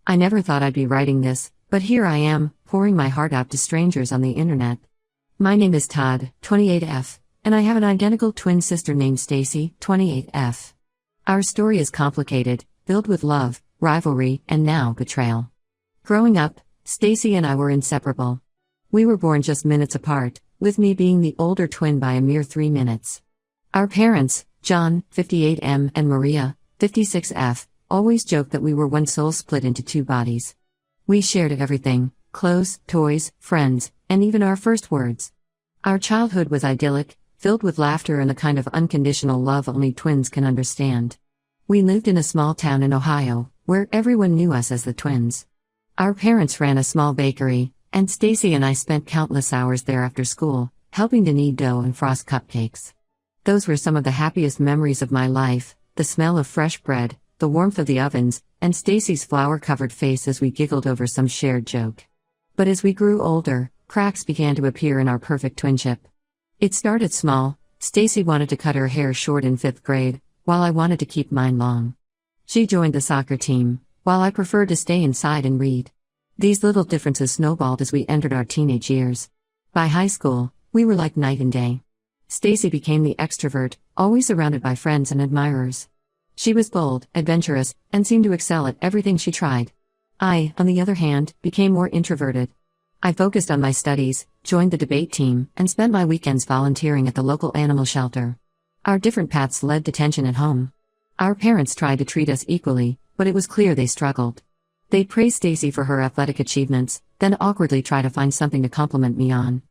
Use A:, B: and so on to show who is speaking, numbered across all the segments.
A: I never thought I'd be writing this, but here I am, pouring my heart out to strangers on the internet. My name is Todd, 28F, and I have an identical twin sister named Stacy, 28F. Our story is complicated, filled with love, rivalry, and now betrayal. Growing up, Stacy and I were inseparable. We were born just minutes apart, with me being the older twin by a mere 3 minutes. Our parents, John, 58M, and Maria, 56F, always joked that we were one soul split into 2 bodies. We shared everything: clothes, toys, friends, and even our first words. Our childhood was idyllic, filled with laughter and the kind of unconditional love only twins can understand. We lived in a small town in Ohio, where everyone knew us as the twins. Our parents ran a small bakery, and Stacy and I spent countless hours there after school, helping to knead dough and frost cupcakes. Those were some of the happiest memories of my life: the smell of fresh bread, the warmth of the ovens, and Stacy's flour-covered face as we giggled over some shared joke. But as we grew older, cracks began to appear in our perfect twinship. It started small. Stacy wanted to cut her hair short in 5th grade, while I wanted to keep mine long. She joined the soccer team, while I preferred to stay inside and read. These little differences snowballed as we entered our teenage years. By high school, we were like night and day. Stacy became the extrovert, always surrounded by friends and admirers. She was bold, adventurous, and seemed to excel at everything she tried. I, on the other hand, became more introverted. I focused on my studies, joined the debate team, and spent my weekends volunteering at the local animal shelter. Our different paths led to tension at home. Our parents tried to treat us equally, but it was clear they struggled. They praised Stacy for her athletic achievements, then awkwardly tried to find something to compliment me on.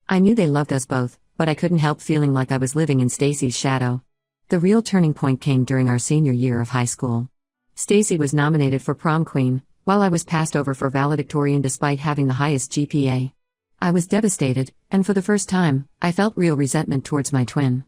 A: I knew they loved us both, but I couldn't help feeling like I was living in Stacy's shadow. The real turning point came during our senior year of high school. Stacy was nominated for prom queen, while I was passed over for valedictorian despite having the highest GPA. I was devastated, and for the first time, I felt real resentment towards my twin.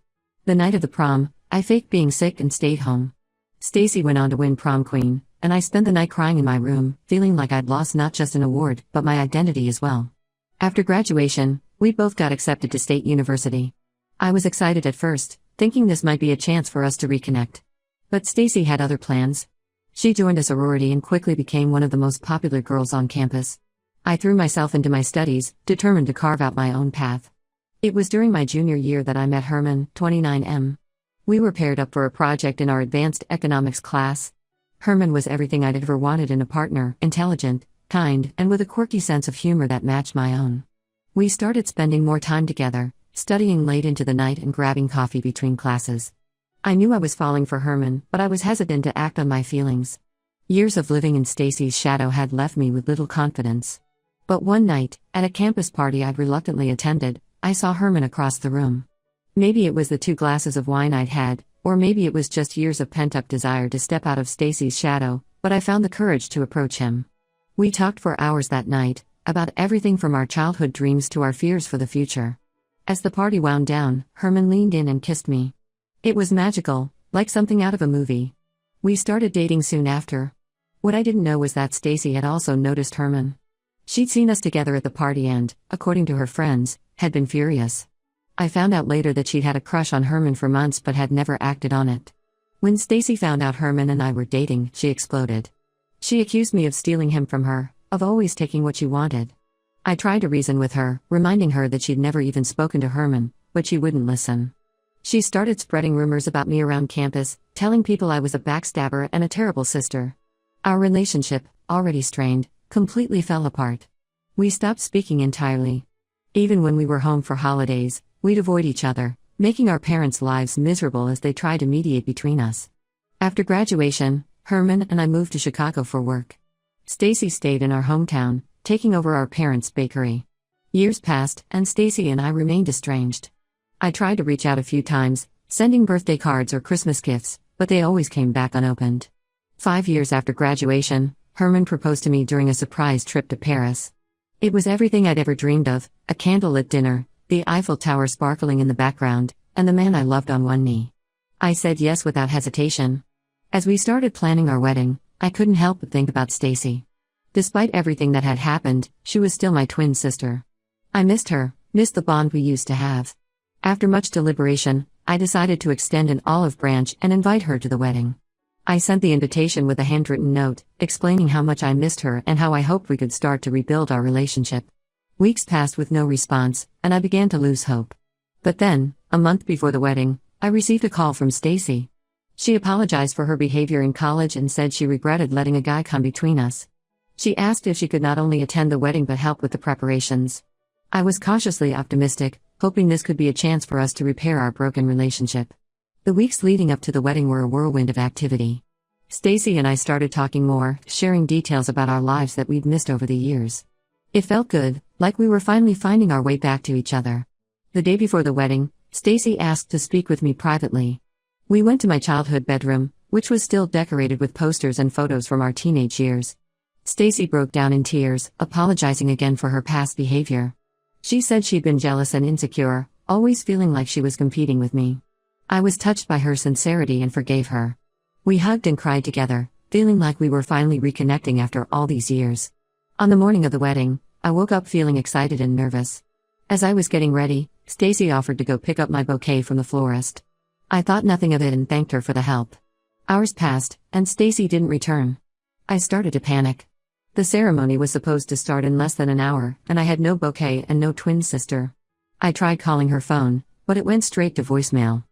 A: The night of the prom, I faked being sick and stayed home. Stacy went on to win prom queen, and I spent the night crying in my room, feeling like I'd lost not just an award, but my identity as well. After graduation, we both got accepted to State University. I was excited at first, thinking this might be a chance for us to reconnect. But Stacy had other plans. She joined a sorority and quickly became one of the most popular girls on campus. I threw myself into my studies, determined to carve out my own path. It was during my junior year that I met Herman, 29M. We were paired up for a project in our advanced economics class. Herman was everything I'd ever wanted in a partner: intelligent, kind, and with a quirky sense of humor that matched my own. We started spending more time together, studying late into the night and grabbing coffee between classes. I knew I was falling for Herman, but I was hesitant to act on my feelings. Years of living in Stacy's shadow had left me with little confidence. But one night, at a campus party I'd reluctantly attended, I saw Herman across the room. Maybe it was the 2 glasses of wine I'd had, or maybe it was just years of pent-up desire to step out of Stacy's shadow, but I found the courage to approach him. We talked for hours that night, about everything from our childhood dreams to our fears for the future. As the party wound down, Herman leaned in and kissed me. It was magical, like something out of a movie. We started dating soon after. What I didn't know was that Stacy had also noticed Herman. She'd seen us together at the party and, according to her friends, had been furious. I found out later that she'd had a crush on Herman for months but had never acted on it. When Stacy found out Herman and I were dating, she exploded. She accused me of stealing him from her, of always taking what she wanted. I tried to reason with her, reminding her that she'd never even spoken to Herman, but she wouldn't listen. She started spreading rumors about me around campus, telling people I was a backstabber and a terrible sister. Our relationship, already strained, completely fell apart. We stopped speaking entirely. Even when we were home for holidays, we'd avoid each other, making our parents' lives miserable as they tried to mediate between us. After graduation, Herman and I moved to Chicago for work. Stacy stayed in our hometown, taking over our parents' bakery. Years passed, and Stacy and I remained estranged. I tried to reach out a few times, sending birthday cards or Christmas gifts, but they always came back unopened. 5 years after graduation, Herman proposed to me during a surprise trip to Paris. It was everything I'd ever dreamed of: a candlelit dinner, the Eiffel Tower sparkling in the background, and the man I loved on one knee. I said yes without hesitation. As we started planning our wedding, I couldn't help but think about Stacy. Despite everything that had happened, she was still my twin sister. I missed her, missed the bond we used to have. After much deliberation, I decided to extend an olive branch and invite her to the wedding. I sent the invitation with a handwritten note, explaining how much I missed her and how I hoped we could start to rebuild our relationship. Weeks passed with no response, and I began to lose hope. But then, a month before the wedding, I received a call from Stacy. She apologized for her behavior in college and said she regretted letting a guy come between us. She asked if she could not only attend the wedding but help with the preparations. I was cautiously optimistic, hoping this could be a chance for us to repair our broken relationship. The weeks leading up to the wedding were a whirlwind of activity. Stacy and I started talking more, sharing details about our lives that we'd missed over the years. It felt good, like we were finally finding our way back to each other. The day before the wedding, Stacy asked to speak with me privately. We went to my childhood bedroom, which was still decorated with posters and photos from our teenage years. Stacy broke down in tears, apologizing again for her past behavior. She said she'd been jealous and insecure, always feeling like she was competing with me. I was touched by her sincerity and forgave her. We hugged and cried together, feeling like we were finally reconnecting after all these years. On the morning of the wedding, I woke up feeling excited and nervous. As I was getting ready, Stacy offered to go pick up my bouquet from the florist. I thought nothing of it and thanked her for the help. Hours passed, and Stacy didn't return. I started to panic. The ceremony was supposed to start in less than an hour, and I had no bouquet and no twin sister. I tried calling her phone, but it went straight to voicemail.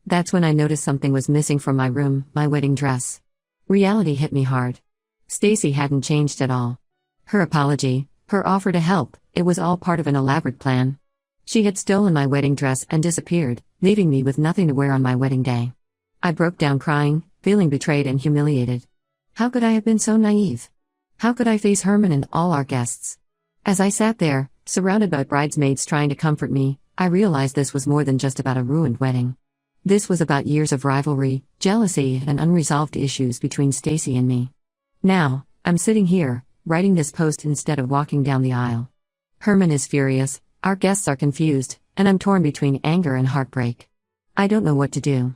A: That's when I noticed something was missing from my room, my wedding dress. Reality hit me hard. Stacy hadn't changed at all. Her apology, her offer to help, it was all part of an elaborate plan. She had stolen my wedding dress and disappeared, leaving me with nothing to wear on my wedding day. I broke down crying, feeling betrayed and humiliated. How could I have been so naive? How could I face Herman and all our guests? As I sat there, surrounded by bridesmaids trying to comfort me, I realized this was more than just about a ruined wedding. This was about years of rivalry, jealousy, and unresolved issues between Stacy and me. Now, I'm sitting here, writing this post instead of walking down the aisle. Herman is furious, our guests are confused, and I'm torn between anger and heartbreak. I don't know what to do.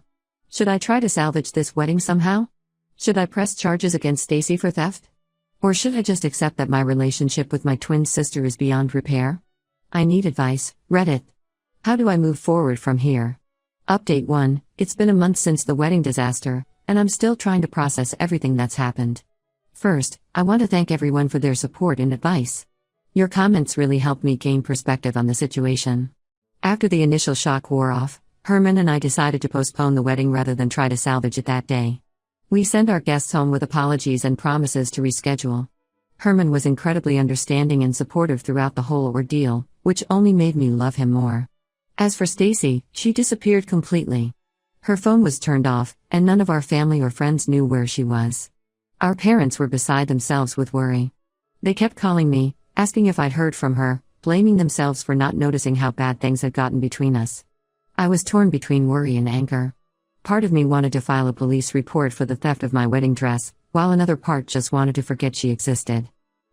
A: Should I try to salvage this wedding somehow? Should I press charges against Stacy for theft? Or should I just accept that my relationship with my twin sister is beyond repair? I need advice, Reddit. How do I move forward from here? Update 1, it's been a month since the wedding disaster, and I'm still trying to process everything that's happened. First, I want to thank everyone for their support and advice. Your comments really helped me gain perspective on the situation. After the initial shock wore off, Herman and I decided to postpone the wedding rather than try to salvage it that day. We sent our guests home with apologies and promises to reschedule. Herman was incredibly understanding and supportive throughout the whole ordeal, which only made me love him more. As for Stacy, she disappeared completely. Her phone was turned off, and none of our family or friends knew where she was. Our parents were beside themselves with worry. They kept calling me, asking if I'd heard from her, blaming themselves for not noticing how bad things had gotten between us. I was torn between worry and anger. Part of me wanted to file a police report for the theft of my wedding dress, while another part just wanted to forget she existed.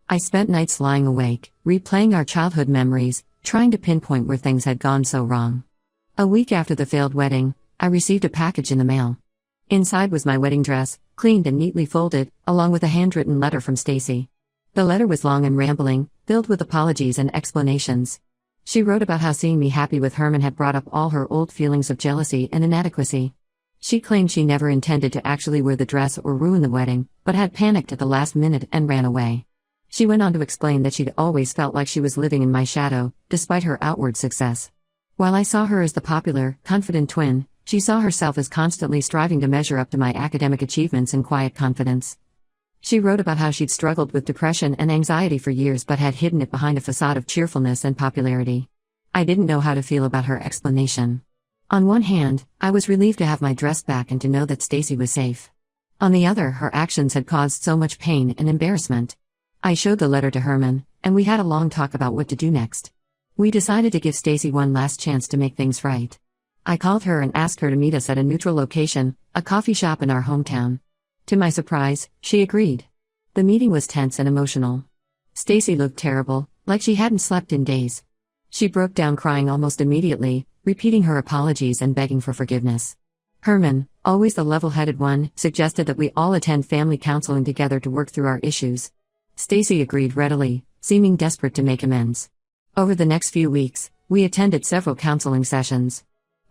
A: I spent nights lying awake, replaying our childhood memories, trying to pinpoint where things had gone so wrong. A week after the failed wedding, I received a package in the mail. Inside was my wedding dress, cleaned and neatly folded, along with a handwritten letter from Stacy. The letter was long and rambling, filled with apologies and explanations. She wrote about how seeing me happy with Herman had brought up all her old feelings of jealousy and inadequacy. She claimed she never intended to actually wear the dress or ruin the wedding, but had panicked at the last minute and ran away. She went on to explain that she'd always felt like she was living in my shadow, despite her outward success. While I saw her as the popular, confident twin, she saw herself as constantly striving to measure up to my academic achievements and quiet confidence. She wrote about how she'd struggled with depression and anxiety for years but had hidden it behind a facade of cheerfulness and popularity. I didn't know how to feel about her explanation. On one hand, I was relieved to have my dress back and to know that Stacy was safe. On the other, her actions had caused so much pain and embarrassment. I showed the letter to Herman, and we had a long talk about what to do next. We decided to give Stacy one last chance to make things right. I called her and asked her to meet us at a neutral location, a coffee shop in our hometown. To my surprise, she agreed. The meeting was tense and emotional. Stacy looked terrible, like she hadn't slept in days. She broke down crying almost immediately, repeating her apologies and begging for forgiveness. Herman, always the level-headed one, suggested that we all attend family counseling together to work through our issues. Stacy agreed readily, seeming desperate to make amends. Over the next few weeks, we attended several counseling sessions.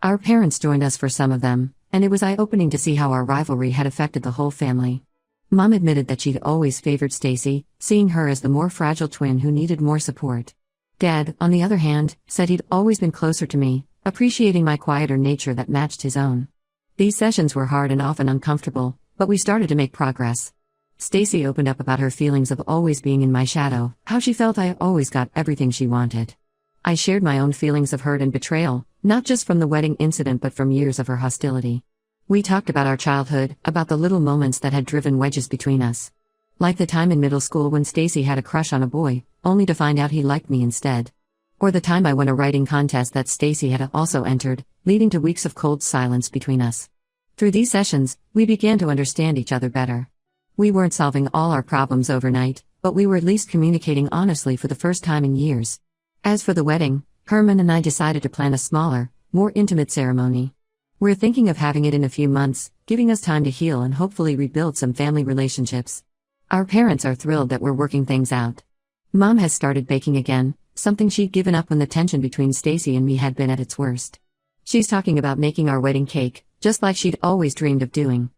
A: Our parents joined us for some of them, and it was eye-opening to see how our rivalry had affected the whole family. Mom admitted that she'd always favored Stacy, seeing her as the more fragile twin who needed more support. Dad, on the other hand, said he'd always been closer to me, appreciating my quieter nature that matched his own. These sessions were hard and often uncomfortable, but we started to make progress. Stacy opened up about her feelings of always being in my shadow, how she felt I always got everything she wanted. I shared my own feelings of hurt and betrayal, not just from the wedding incident but from years of her hostility. We talked about our childhood, about the little moments that had driven wedges between us. Like the time in middle school when Stacy had a crush on a boy, only to find out he liked me instead. Or the time I won a writing contest that Stacy had also entered, leading to weeks of cold silence between us. Through these sessions, we began to understand each other better. We weren't solving all our problems overnight, but we were at least communicating honestly for the first time in years. As for the wedding, Herman and I decided to plan a smaller, more intimate ceremony. We're thinking of having it in a few months, giving us time to heal and hopefully rebuild some family relationships. Our parents are thrilled that we're working things out. Mom has started baking again, something she'd given up when the tension between Stacy and me had been at its worst. She's talking about making our wedding cake, just like she'd always dreamed of doing.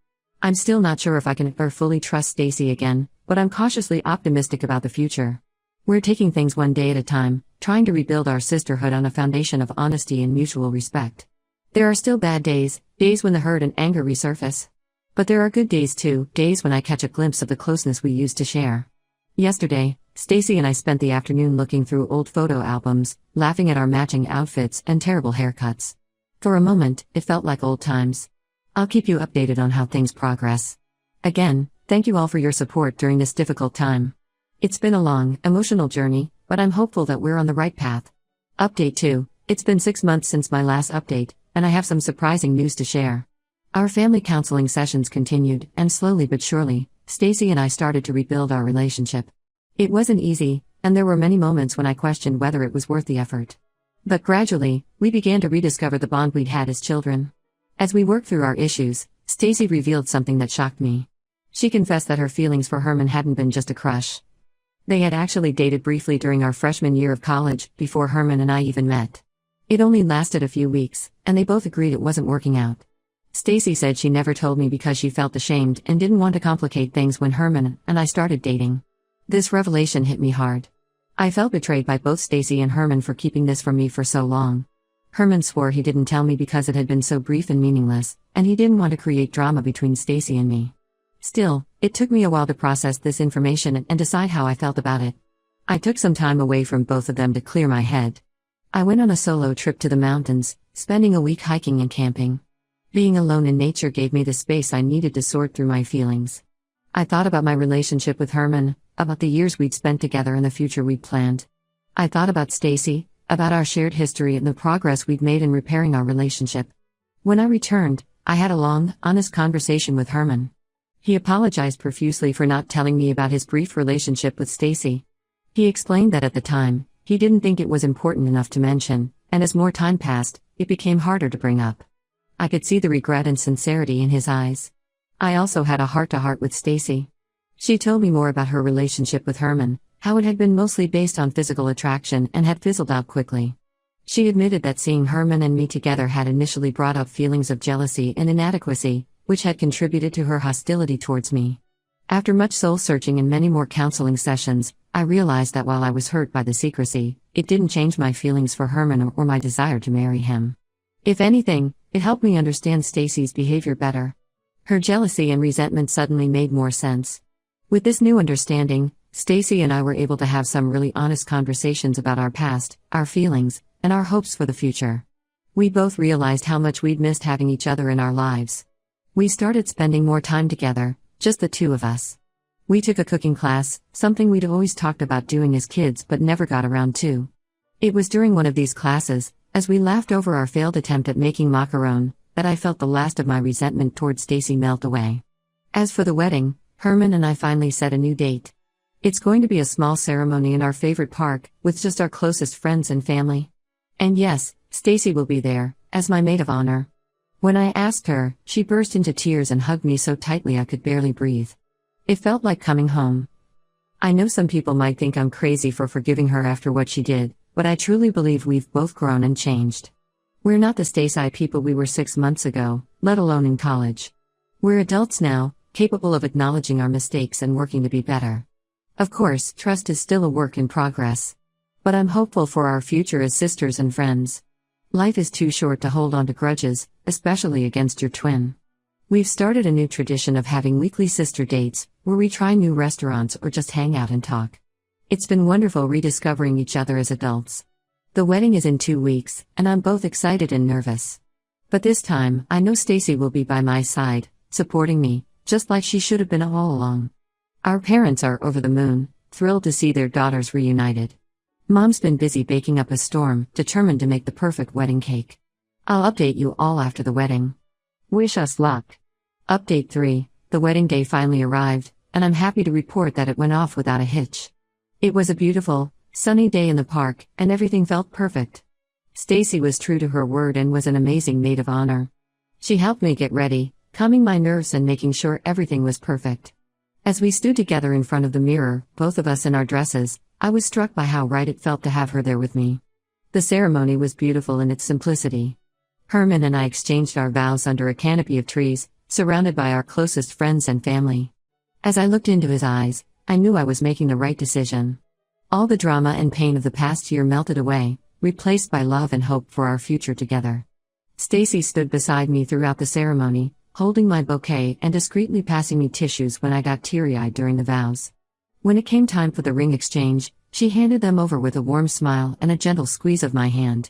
A: I'm still not sure if I can ever fully trust Stacy again, but I'm cautiously optimistic about the future. We're taking things one day at a time, trying to rebuild our sisterhood on a foundation of honesty and mutual respect. There are still bad days, days when the hurt and anger resurface. But there are good days too, days when I catch a glimpse of the closeness we used to share. Yesterday, Stacy and I spent the afternoon looking through old photo albums, laughing at our matching outfits and terrible haircuts. For a moment, it felt like old times. I'll keep you updated on how things progress. Again, thank you all for your support during this difficult time. It's been a long, emotional journey, but I'm hopeful that we're on the right path. Update 2. It's been 6 months since my last update, and I have some surprising news to share. Our family counseling sessions continued, and slowly but surely, Stacy and I started to rebuild our relationship. It wasn't easy, and there were many moments when I questioned whether it was worth the effort. But gradually, we began to rediscover the bond we'd had as children. As we worked through our issues, Stacy revealed something that shocked me. She confessed that her feelings for Herman hadn't been just a crush. They had actually dated briefly during our freshman year of college, before Herman and I even met. It only lasted a few weeks, and they both agreed it wasn't working out. Stacy said she never told me because she felt ashamed and didn't want to complicate things when Herman and I started dating. This revelation hit me hard. I felt betrayed by both Stacy and Herman for keeping this from me for so long. Herman swore he didn't tell me because it had been so brief and meaningless, and he didn't want to create drama between Stacy and me. Still, it took me a while to process this information and decide how I felt about it. I took some time away from both of them to clear my head. I went on a solo trip to the mountains, spending a week hiking and camping. Being alone in nature gave me the space I needed to sort through my feelings. I thought about my relationship with Herman, about the years we'd spent together and the future we'd planned. I thought about Stacy, about our shared history and the progress we'd made in repairing our relationship. When I returned, I had a long, honest conversation with Herman. He apologized profusely for not telling me about his brief relationship with Stacy. He explained that at the time, he didn't think it was important enough to mention, and as more time passed, it became harder to bring up. I could see the regret and sincerity in his eyes. I also had a heart-to-heart with Stacy. She told me more about her relationship with Herman, how it had been mostly based on physical attraction and had fizzled out quickly. She admitted that seeing Herman and me together had initially brought up feelings of jealousy and inadequacy, which had contributed to her hostility towards me. After much soul-searching and many more counseling sessions, I realized that while I was hurt by the secrecy, it didn't change my feelings for Herman or my desire to marry him. If anything, it helped me understand Stacy's behavior better. Her jealousy and resentment suddenly made more sense. With this new understanding, Stacy and I were able to have some really honest conversations about our past, our feelings, and our hopes for the future. We both realized how much we'd missed having each other in our lives. We started spending more time together, just the two of us. We took a cooking class, something we'd always talked about doing as kids but never got around to. It was during one of these classes, as we laughed over our failed attempt at making macaron, that I felt the last of my resentment toward Stacy melt away. As for the wedding, Herman and I finally set a new date. It's going to be a small ceremony in our favorite park, with just our closest friends and family. And yes, Stacy will be there, as my maid of honor. When I asked her, she burst into tears and hugged me so tightly I could barely breathe. It felt like coming home. I know some people might think I'm crazy for forgiving her after what she did, but I truly believe we've both grown and changed. We're not the Stacy people we were 6 months ago, let alone in college. We're adults now, capable of acknowledging our mistakes and working to be better. Of course, trust is still a work in progress. But I'm hopeful for our future as sisters and friends. Life is too short to hold on to grudges, especially against your twin. We've started a new tradition of having weekly sister dates, where we try new restaurants or just hang out and talk. It's been wonderful rediscovering each other as adults. The wedding is in 2 weeks, and I'm both excited and nervous. But this time, I know Stacy will be by my side, supporting me, just like she should have been all along. Our parents are over the moon, thrilled to see their daughters reunited. Mom's been busy baking up a storm, determined to make the perfect wedding cake. I'll update you all after the wedding. Wish us luck. Update 3, the wedding day finally arrived, and I'm happy to report that it went off without a hitch. It was a beautiful, sunny day in the park, and everything felt perfect. Stacy was true to her word and was an amazing maid of honor. She helped me get ready, calming my nerves and making sure everything was perfect. As we stood together in front of the mirror, both of us in our dresses, I was struck by how right it felt to have her there with me. The ceremony was beautiful in its simplicity. Herman and I exchanged our vows under a canopy of trees, surrounded by our closest friends and family. As I looked into his eyes, I knew I was making the right decision. All the drama and pain of the past year melted away, replaced by love and hope for our future together. Stacy stood beside me throughout the ceremony, holding my bouquet and discreetly passing me tissues when I got teary-eyed during the vows. When it came time for the ring exchange, she handed them over with a warm smile and a gentle squeeze of my hand.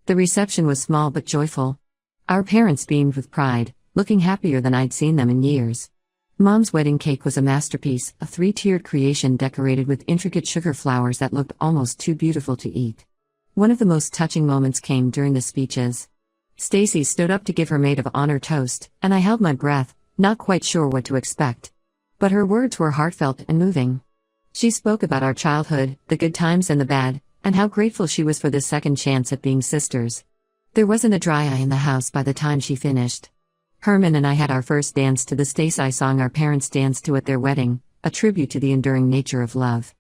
A: The reception was small but joyful. Our parents beamed with pride, looking happier than I'd seen them in years. Mom's wedding cake was a masterpiece, a 3-tiered creation decorated with intricate sugar flowers that looked almost too beautiful to eat. One of the most touching moments came during the speeches. Stacy stood up to give her maid of honor toast, and I held my breath, not quite sure what to expect. But her words were heartfelt and moving. She spoke about our childhood, the good times and the bad, and how grateful she was for this second chance at being sisters. There wasn't a dry eye in the house by the time she finished. Herman and I had our first dance to the Stacy song our parents danced to at their wedding, a tribute to the enduring nature of love.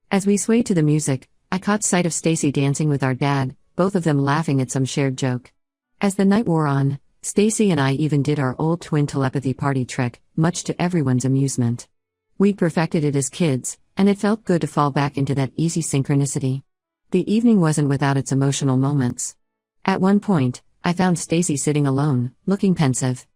A: As we swayed to the music, I caught sight of Stacy dancing with our dad, both of them laughing at some shared joke. As the night wore on, Stacy and I even did our old twin telepathy party trick, much to everyone's amusement. We perfected it as kids, and it felt good to fall back into that easy synchronicity. The evening wasn't without its emotional moments. At one point, I found Stacy sitting alone, looking pensive.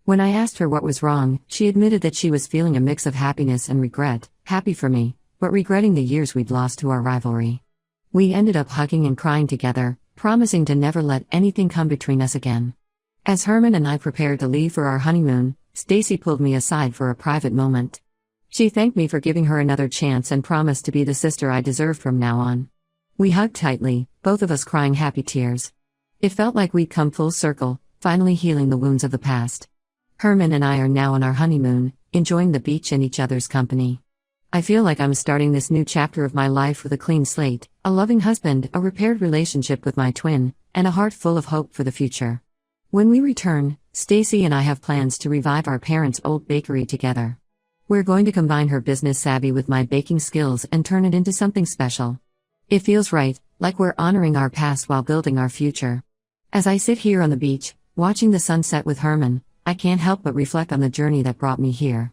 A: When I asked her what was wrong, she admitted that she was feeling a mix of happiness and regret, happy for me, but regretting the years we'd lost to our rivalry. We ended up hugging and crying together, promising to never let anything come between us again. As Herman and I prepared to leave for our honeymoon, Stacy pulled me aside for a private moment. She thanked me for giving her another chance and promised to be the sister I deserved from now on. We hugged tightly, both of us crying happy tears. It felt like we'd come full circle, finally healing the wounds of the past. Herman and I are now on our honeymoon, enjoying the beach and each other's company. I feel like I'm starting this new chapter of my life with a clean slate, a loving husband, a repaired relationship with my twin, and a heart full of hope for the future. When we return, Stacy and I have plans to revive our parents' old bakery together. We're going to combine her business savvy with my baking skills and turn it into something special. It feels right, like we're honoring our past while building our future. As I sit here on the beach, watching the sunset with Herman, I can't help but reflect on the journey that brought me here.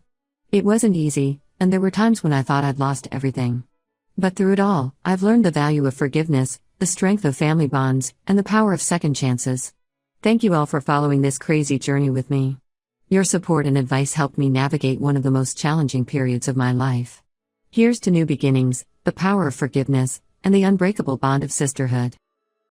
A: It wasn't easy, and there were times when I thought I'd lost everything. But through it all, I've learned the value of forgiveness, the strength of family bonds, and the power of second chances. Thank you all for following this crazy journey with me. Your support and advice helped me navigate one of the most challenging periods of my life. Here's to new beginnings, the power of forgiveness, and the unbreakable bond of sisterhood.